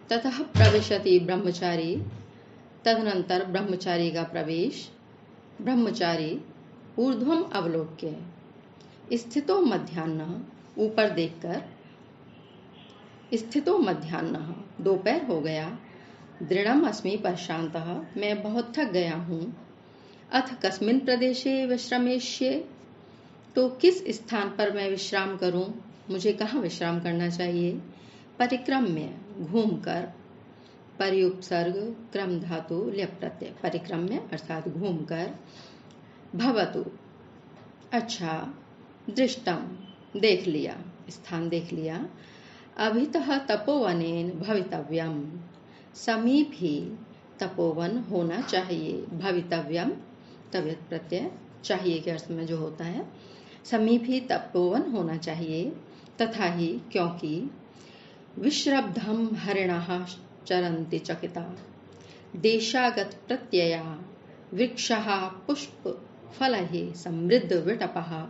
ततः प्रविशति ब्रह्मचारी, तदनंतर ब्रह्मचारी का प्रवेश। ब्रह्मचारी ऊर्ध्वम अवलोक्य, स्थितो मध्याह्नः, ऊपर देखकर। स्थितो मध्याह्नः, दोपहर हो गया। दृढ़म अस्मि परश्रान्तः, मैं बहुत थक गया हूँ। अथ कस्मिन् प्रदेशे विश्रमेष्ये, तो किस स्थान पर मैं विश्राम करूं, मुझे कहाँ विश्राम करना चाहिए। परिक्रम्य, घूमकर। परिउपसर्ग क्रम धातु ल्यप प्रत्यय, परिक्रम्य अर्थात घूमकर। भवतु, अच्छा। दृष्टम, देख लिया, स्थान देख लिया। अभितः तपोवनेन भवितव्यम, समीप ही तपोवन होना चाहिए। भवितव्यम तव्यत प्रत्यय, चाहिए के अर्थ में जो होता है। समीप ही तपोवन होना चाहिए। तथा ही, क्योंकि। विश्रब्धम हरिणः चरन्ति चकिता, देशागत प्रत्यया वृक्षः पुष्प फलैः समृद्ध विटपः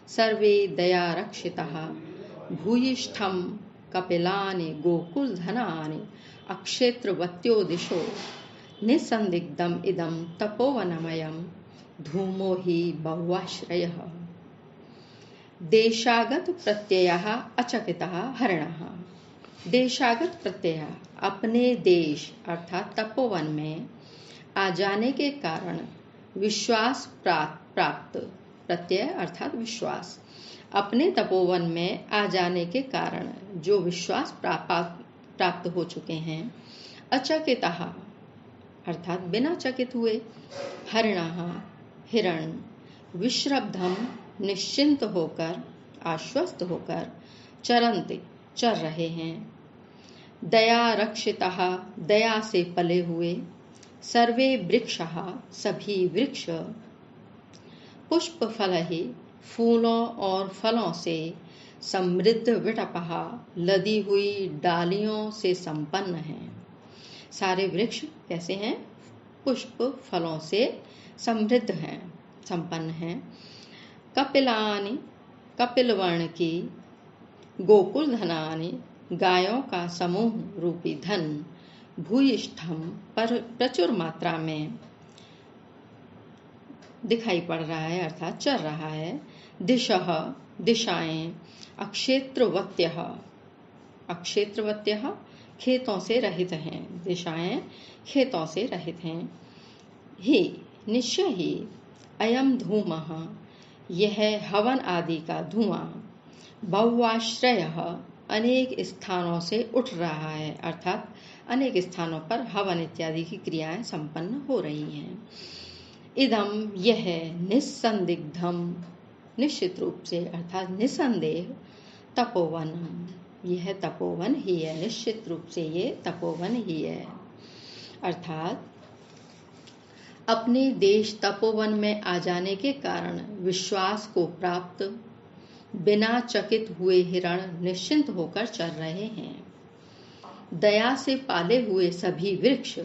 सर्वे दयारक्षितः भूयिष्ठं कपिलानि गोकुलधनानि अक्षेत्रवत्यो दिशो निसंदिग्धम इदं तपोवनमयं धूमो हि बहुआश्रयः। देशागत प्रत्ययः अचकितः हरिणः। देशागत प्रत्यय, अपने देश अर्थात तपोवन में आ जाने के कारण विश्वास प्राप्त, प्रत्यय अर्थात विश्वास, अपने तपोवन में आ जाने के कारण जो विश्वास प्राप्त हो चुके हैं। अचकितः अर्थात बिना चकित हुए। हरिणः हिरण। विश्रब्धम निश्चिंत होकर, आश्वस्त होकर। चरन्ति चर रहे हैं। दया रक्षितः दया से पले हुए। सर्वे वृक्षः सभी वृक्ष। पुष्प फलैः फूलों और फलों से। समृद्ध विटपः लदी हुई डालियों से संपन्न हैं। सारे वृक्ष कैसे हैं, पुष्प फलों से समृद्ध हैं, संपन्न हैं। कपिलानि, कपिल वर्ण की। गोकुल धनानि, गायों का समूह रूपी धन। भूयिष्ठम, पर प्रचुर मात्रा में दिखाई पड़ रहा है अर्थात चल रहा है। दिशः दिशाएं। अक्षेत्रवत्यः, अक्षेत्रवत्यः खेतों से रहित हैं। दिशाएं खेतों से रहित हैं। ही निश्चय ही। अयम धूमः, यह हवन आदि का धुआं। बहुआश्रयः, अनेक स्थानों से उठ रहा है अर्थात अनेक स्थानों पर हवन इत्यादि की क्रियाएं संपन्न हो रही हैं। इदम, यह। निस्संदिग्धम, निश्चित रूप से अर्थात निसंदेह। तपोवन, यह तपोवन ही है, निश्चित रूप से ये तपोवन ही है। अर्थात अपने देश तपोवन में आ जाने के कारण विश्वास को प्राप्त बिना चकित हुए हिरण निश्चिंत होकर चल रहे हैं। दया से पाले हुए सभी वृक्ष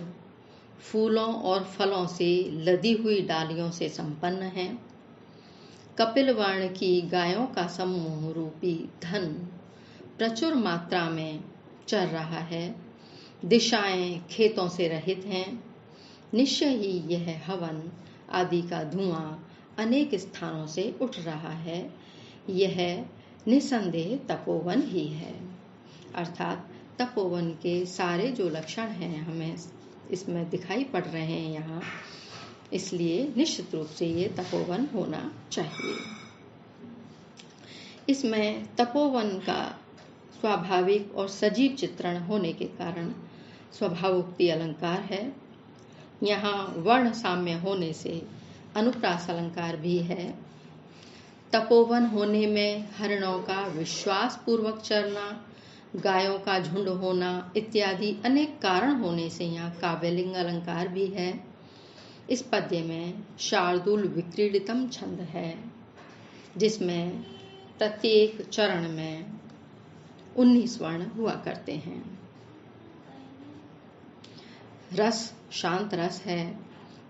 फूलों और फलों से लदी हुई डालियों से संपन्न हैं। कपिल वर्ण की गायों का समूह रूपी धन प्रचुर मात्रा में चल रहा है। दिशाएं खेतों से रहित हैं। निश्चय ही यह हवन आदि का धुआं अनेक स्थानों से उठ रहा है। यह निसंदेह तपोवन ही है। अर्थात तपोवन के सारे जो लक्षण हैं हमें इसमें दिखाई पड़ रहे हैं यहाँ, इसलिए निश्चित रूप से ये तपोवन होना चाहिए। इसमें तपोवन का स्वाभाविक और सजीव चित्रण होने के कारण स्वभावोक्ति अलंकार है। यहाँ वर्ण साम्य होने से अनुप्रास अलंकार भी है। तपोवन होने में हरिणों का विश्वास पूर्वक चरना, गायों का झुंड होना इत्यादि अनेक कारण होने से यहाँ काव्यलिंग अलंकार भी है। इस पद्य में शार्दूल विक्रीडितम छंद है, जिसमें प्रत्येक चरण में 19 वर्ण हुआ करते हैं। रस शांत रस है,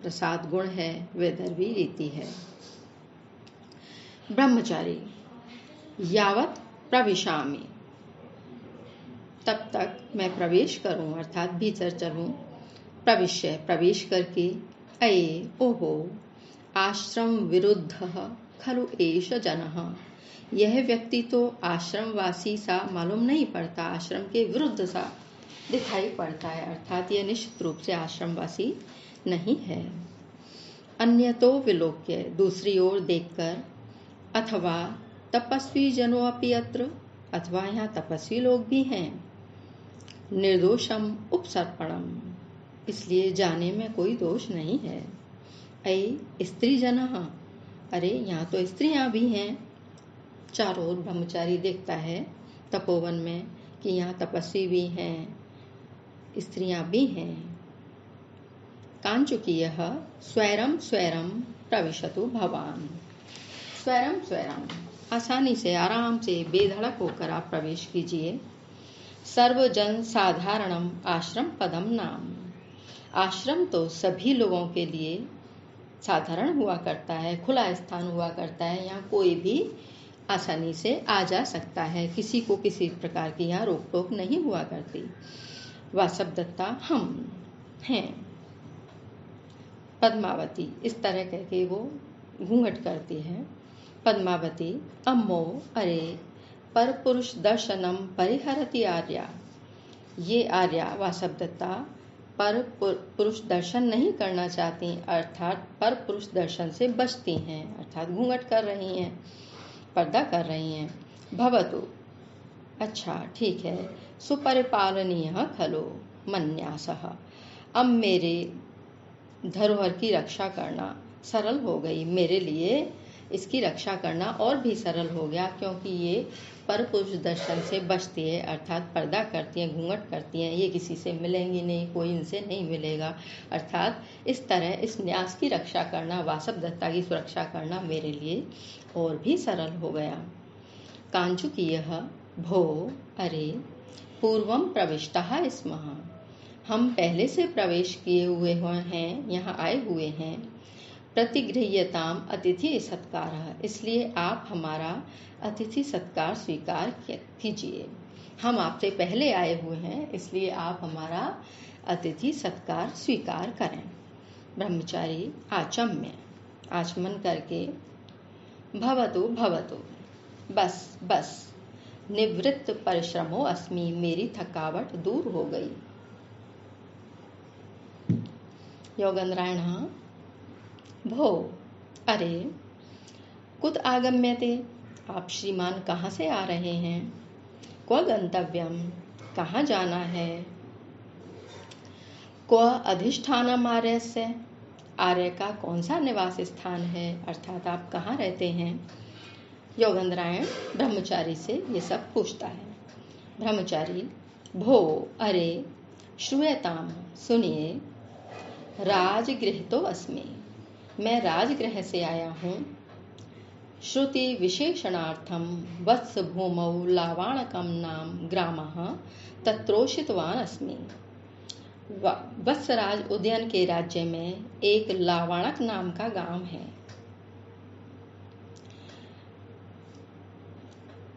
प्रसाद गुण है, वैदर्भी रीति है। ब्रह्मचारी। यावत प्रविशामि, तब तक मैं प्रवेश करूं अर्थात भीतर चलूं। प्रविश्य प्रवेश करके, अये ओहो आश्रम विरुद्धः खलु एष जनः, यह व्यक्ति तो आश्रमवासी सा मालूम नहीं पड़ता, आश्रम के विरुद्ध सा दिखाई पड़ता है, अर्थात यह निश्चित रूप से आश्रमवासी नहीं है। अन्य तो विलोक्य दूसरी ओर देखकर, अथवा तपस्वी जनो अपि अत्र, अथवा यहाँ तपस्वी लोग भी हैं। निर्दोषम उपसर्पणम, इसलिए जाने में कोई दोष नहीं है। अये स्त्री जनः, अरे यहाँ तो स्त्रियां भी हैं। चारों ओर ब्रह्मचारी देखता है तपोवन में कि यहाँ तपस्वी भी हैं, स्त्रियां भी हैं। कांचुकीयः स्वैरम स्वैरम प्रविशतु भवान, स्वैरम स्वैरम आसानी से आराम से बेधड़क होकर आप प्रवेश कीजिए। सर्वजन साधारणम आश्रम पदम नाम, आश्रम तो सभी लोगों के लिए साधारण हुआ करता है, खुला स्थान हुआ करता है, यहाँ कोई भी आसानी से आ जा सकता है, किसी को किसी प्रकार की यहाँ रोक टोक नहीं हुआ करती। वासवदत्ता हम हैं। पद्मावती इस तरह कहके वो घूंघट करती है। पद्मावती अम्मो अरे पर पुरुष दर्शनम परिहरति आर्या, ये आर्या वासवदत्ता पर पुरुष दर्शन नहीं करना चाहती, अर्थात पर पुरुष दर्शन से बचती हैं, अर्थात घूंघट कर रही हैं, पर्दा कर रही हैं। भवतु अच्छा ठीक है। सुपरिपालनीय खलो मन्यासः, अब मेरे धरोहर की रक्षा करना सरल हो गई, मेरे लिए इसकी रक्षा करना और भी सरल हो गया, क्योंकि ये परपुरुष दर्शन से बचती है, अर्थात पर्दा करती हैं, घूंघट करती हैं, ये किसी से मिलेंगी नहीं, कोई इनसे नहीं मिलेगा, अर्थात इस तरह इस न्यास की रक्षा करना, वासवदत्ता की सुरक्षा करना मेरे लिए और भी सरल हो गया। कांचुकीयः भो अरे पूर्वम प्रविष्टः स्मः, हम पहले से प्रवेश किए हुए हैं, यहाँ आए हुए हैं। प्रतिगृह्यताम अतिथि सत्कारः, इसलिए आप हमारा अतिथि सत्कार स्वीकार कीजिए। हम आपसे पहले आए हुए हैं, इसलिए आप हमारा अतिथि सत्कार स्वीकार करें। ब्रह्मचारी आचम्य आचमन करके, भवतु भवतु बस बस, निवृत्त परिश्रमो अस्मि, मेरी थकावट दूर हो गई। योगेंद्रायणः भो अरे कुत आगम्यते, आप श्रीमान कहाँ से आ रहे हैं। क्व गंतव्यम, कहाँ जाना है। क्व अधिष्ठानम आर्यस्य, आर्य का कौन सा निवास स्थान है, अर्थात आप कहाँ रहते हैं। योगेंद्रायण ब्रह्मचारी से ये सब पूछता है। ब्रह्मचारी भो अरे श्रूयताम, सुनिए। राजगृह तो अस्मि, मैं राजगृह से आया हूँ। श्रुति विशेषणार्थम वत्स भूमौ लावाणकम नाम ग्रामः तत्रोषितवान अस्मि, वत्सराज उद्यान के राज्य में एक लावाणक नाम का गांव है,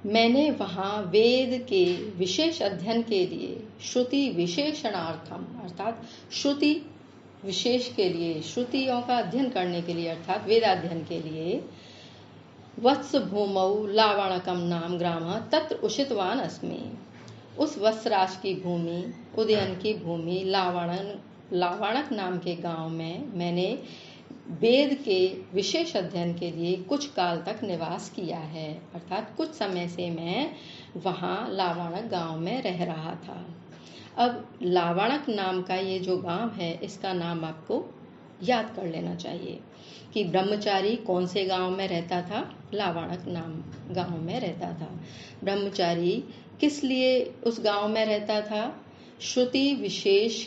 मैंने वहाँ वेद के विशेष अध्ययन के लिए श्रुति विशेषणार्थम, अर्थात श्रुति विशेष के लिए, श्रुतियों का अध्ययन करने के लिए, अर्थात वेदाध्ययन के लिए, वत्स भूमौ लावाणकम नाम ग्राम तत्र उषितवान अस्मि, उस वत्सराज की भूमि, उदयन की भूमि, लावाणक नाम के गांव में मैंने वेद के विशेष अध्ययन के लिए कुछ काल तक निवास किया है, अर्थात कुछ समय से मैं वहाँ लावाणक गांव में रह रहा था। अब लावाणक नाम का ये जो गांव है, इसका नाम आपको याद कर लेना चाहिए कि ब्रह्मचारी कौन से गांव में रहता था, लावाणक नाम गांव में रहता था। ब्रह्मचारी किस लिए उस गांव में रहता था, श्रुति विशेष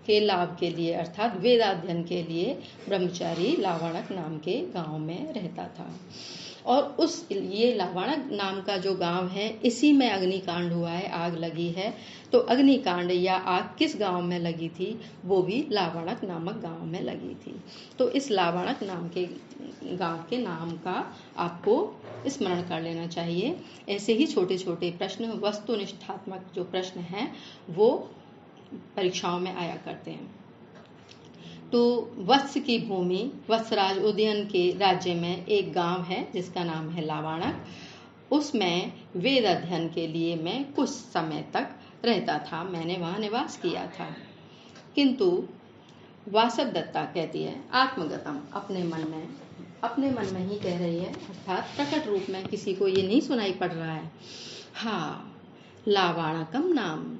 के लाभ के लिए अर्थात वेदाध्ययन के लिए ब्रह्मचारी लावाणक नाम के गांव में रहता था। और ये लावाणक नाम का जो गांव है, इसी में अग्निकांड हुआ है, आग लगी है। तो अग्निकांड या आग किस गांव में लगी थी? वो भी लावाणक नामक गांव में लगी थी। तो इस लावाणक नाम के गांव के नाम का आपको स्मरण कर लेना चाहिए। ऐसे ही छोटे छोटे प्रश्न, वस्तुनिष्ठात्मक जो प्रश्न हैं, वो परीक्षाओं में आया करते हैं। तो वत्स की भूमि, वत्सराज उदयन के राज्य में एक गांव है जिसका नाम है लावाणक। उसमें वेद अध्ययन के लिए मैं कुछ समय तक रहता था, मैंने वहां निवास किया था। किंतु वासवदत्ता कहती है आत्मगतम, अपने मन में ही कह रही है, अर्थात प्रकट रूप में किसी को ये नहीं सुनाई पड़ रहा है। हाँ, लावाणकम नाम,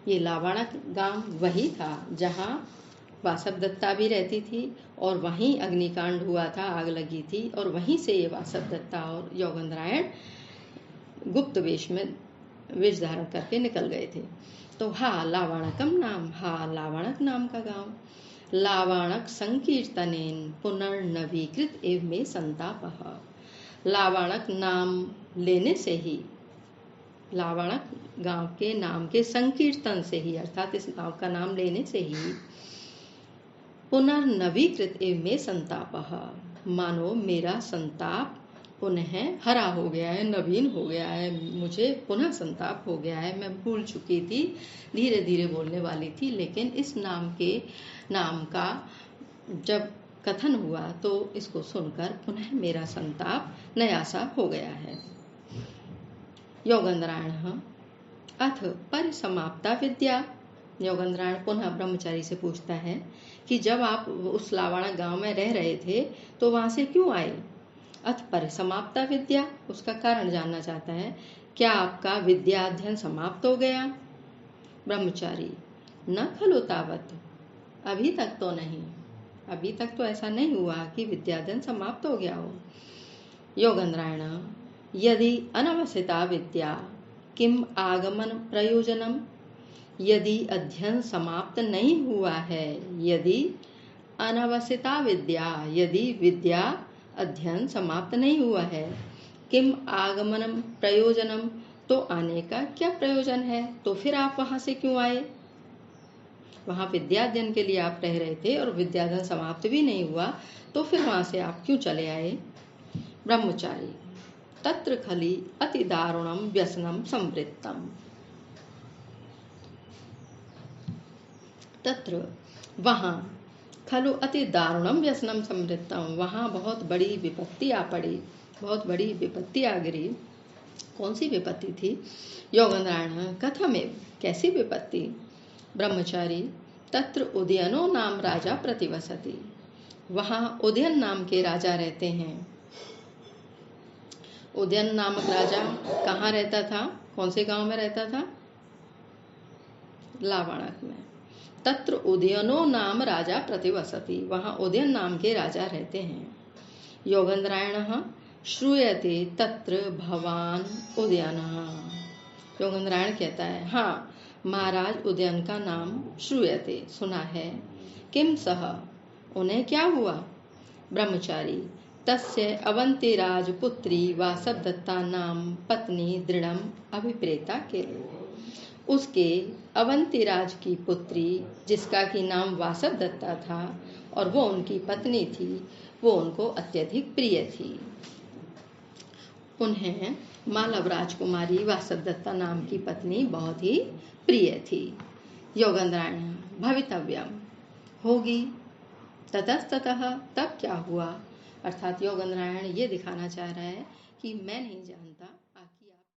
ये लावाणक गांव वही था जहां वासवदत्ता भी रहती थी और वहीं अग्निकांड हुआ था, आग लगी थी, और वहीं से ये वासवदत्ता और योगेंद्रायण गुप्त वेश में वेश धारण करके निकल गए थे। तो हा लावाणकम नाम, हा लावाणक नाम का गांव। लावाणक संकीर्तनेन पुनर्नवीकृत एव में संतापः। लावाणक नाम लेने से ही, लावाणक गांव के नाम के संकीर्तन से ही, अर्थात इस गांव का नाम लेने से ही पुनर्नवीकृत एव में संतापः, मानो मेरा संताप पुनः हरा हो गया है, नवीन हो गया है, मुझे पुनः संताप हो गया है। मैं भूल चुकी थी, धीरे धीरे बोलने वाली थी, लेकिन इस नाम का जब कथन हुआ तो इसको सुनकर पुनः मेरा संताप नया सा हो गया है। योगेंद्रायण अथ परिसमाप्ता विद्या। योगेंद्रायण पुनः ब्रह्मचारी से पूछता है कि जब आप उस लावाणक गांव में रह रहे थे तो वहां से क्यों आए? अथ परिसमाप्ता विद्या, उसका कारण जानना चाहता है। क्या आपका विद्या अध्ययन समाप्त हो गया? ब्रह्मचारी न खलु तावत, अभी तक तो नहीं, अभी तक तो ऐसा नहीं हुआ कि विद्याध्ययन समाप्त हो गया हो। योगेंद्रायण यदि अनवसिता विद्या किम आगमन प्रयोजनम। यदि अध्ययन समाप्त नहीं हुआ है, यदि अनवसिता विद्या, यदि विद्या अध्ययन समाप्त नहीं हुआ है, किम आगमनम प्रयोजनम, तो आने का क्या प्रयोजन है? तो फिर आप वहां से क्यों आए? वहां विद्याध्ययन के लिए आप रह रहे थे और विद्याध्ययन समाप्त भी नहीं हुआ, तो फिर वहां से आप क्यों चले आए? ब्रह्मचारी तत्र खली अति दारुणम व्यसनम संवृत्तम। तत्र वहां, खलु अति दारुणम व्यसनम समृद्धम, वहां बहुत बड़ी विपत्ति आ पड़ी, बहुत बड़ी विपत्ति आ गिरी। कौन सी विपत्ति थी? योगेंद्रायण कथमेव, कैसी विपत्ति? ब्रह्मचारी तत्र उदयनो नाम राजा प्रतिवसति, वहां उदयन नाम के राजा रहते हैं। उदयन नामक राजा कहाँ रहता था? कौन से गांव में रहता था? लावाणक में। तत्र उदयनो नाम राजा प्रतिवसति, वहां उदयन नाम के राजा रहते हैं। योगेंद्रायण श्रूयते तत्र भवान उदयन। योगेंद्रायण कहता है, हाँ, महाराज उदयन का नाम श्रूयते, सुना है। किम सह, उन्हें क्या हुआ? ब्रह्मचारी तस्य अवंतिराज पुत्री वासवदत्ता नाम पत्नी दृढ़म अभिप्रेता के, उसके अवंतिराज की पुत्री जिसका कि नाम वासवदत्ता था और वो उनकी पत्नी थी, वो उनको अत्यधिक प्रिय थी। उन्हें मालव राजकुमारी वासवदत्ता नाम की पत्नी बहुत ही प्रिय थी। योगेंद्रायण भवितव्यम, होगी। ततस्ततः, तब क्या हुआ? अर्थात योगेंद्रायण ये दिखाना चाह रहा है कि मैं नहीं जानता